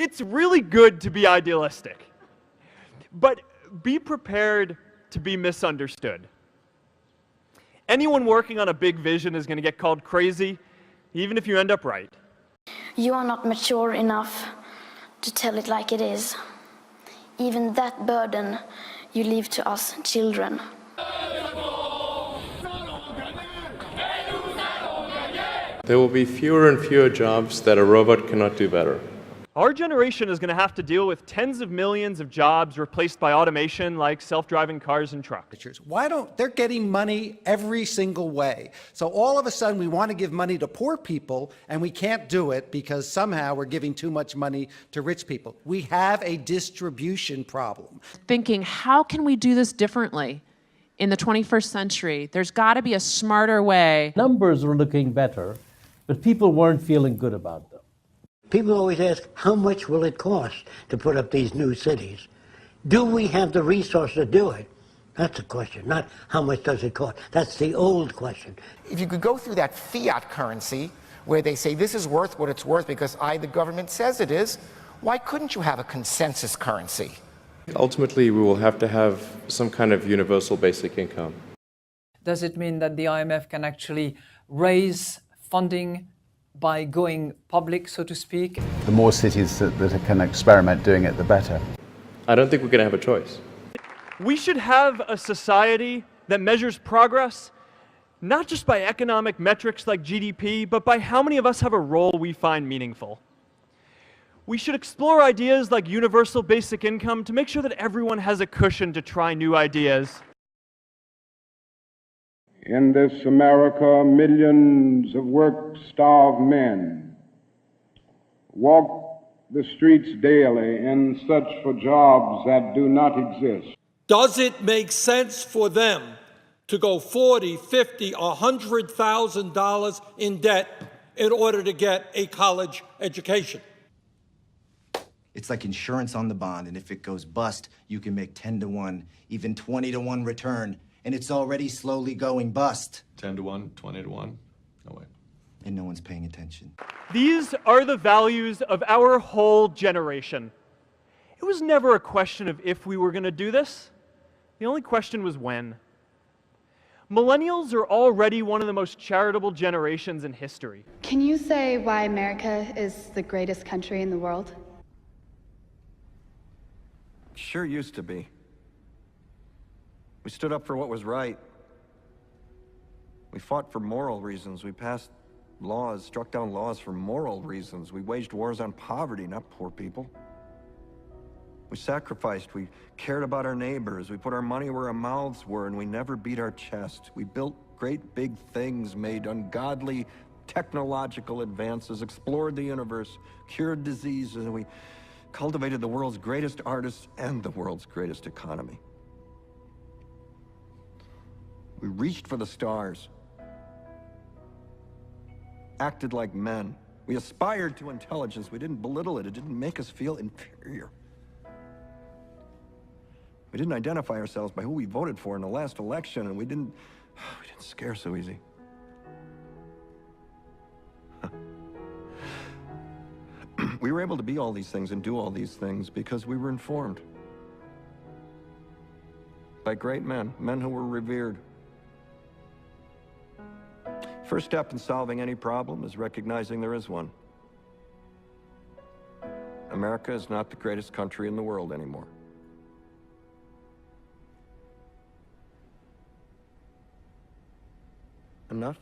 It's really good to be idealistic, but be prepared to be misunderstood. Anyone working on a big vision is going to get called crazy, even if you end up right. You are not mature enough to tell it like it is. Even that burden you leave to us children. There will be fewer and fewer jobs that a robot cannot do better. Our generation is going to have to deal with tens of millions of jobs replaced by automation like self-driving cars and trucks. Why don't, they're getting money every single way. So all of a sudden we want to give money to poor people and we can't do it because somehow we're giving too much money to rich people. We have a distribution problem. Thinking, how can we do this differently in the 21st century? There's got to be a smarter way. Numbers were looking better, but people weren't feeling good about them. People always ask, how much will it cost to put up these new cities? Do we have the resources to do it? That's the question, not how much does it cost. That's the old question. If you could go through that fiat currency where they say this is worth what it's worth because the government says it is, why couldn't you have a consensus currency? Ultimately, we will have to have some kind of universal basic income. Does it mean that the IMF can actually raise funding by going public, so to speak? The more cities that can experiment doing it, the better. I don't think we're going to have a choice. We should have a society that measures progress not just by economic metrics like GDP, but by how many of us have a role we find meaningful. We should explore ideas like universal basic income to make sure that everyone has a cushion to try new ideas. In this America, millions of work-starved men walk the streets daily in search for jobs that do not exist. Does it make sense for them to go $40,000, $50,000, or $100,000 in debt in order to get a college education? It's like insurance on the bond, and if it goes bust, you can make 10 to 1, even 20 to 1 return. And it's already slowly going bust. 10 to 1, 20 to 1, no way. And no one's paying attention. These are the values of our whole generation. It was never a question of if we were going to do this. The only question was when. Millennials are already one of the most charitable generations in history. Can you say why America is the greatest country in the world? Sure used to be. We stood up for what was right. We fought for moral reasons. We passed laws, struck down laws for moral reasons. We waged wars on poverty, not poor people. We sacrificed. We cared about our neighbors. We put our money where our mouths were, and we never beat our chest. We built great big things, made ungodly technological advances, explored the universe, cured diseases, and we cultivated the world's greatest artists and the world's greatest economy. We reached for the stars, acted like men. We aspired to intelligence. We didn't belittle it. It didn't make us feel inferior. We didn't identify ourselves by who we voted for in the last election, and we didn't scare so easy. We were able to be all these things and do all these things because we were informed by great men, men who were revered. First step in solving any problem is recognizing there is one. America is not the greatest country in the world anymore. Enough?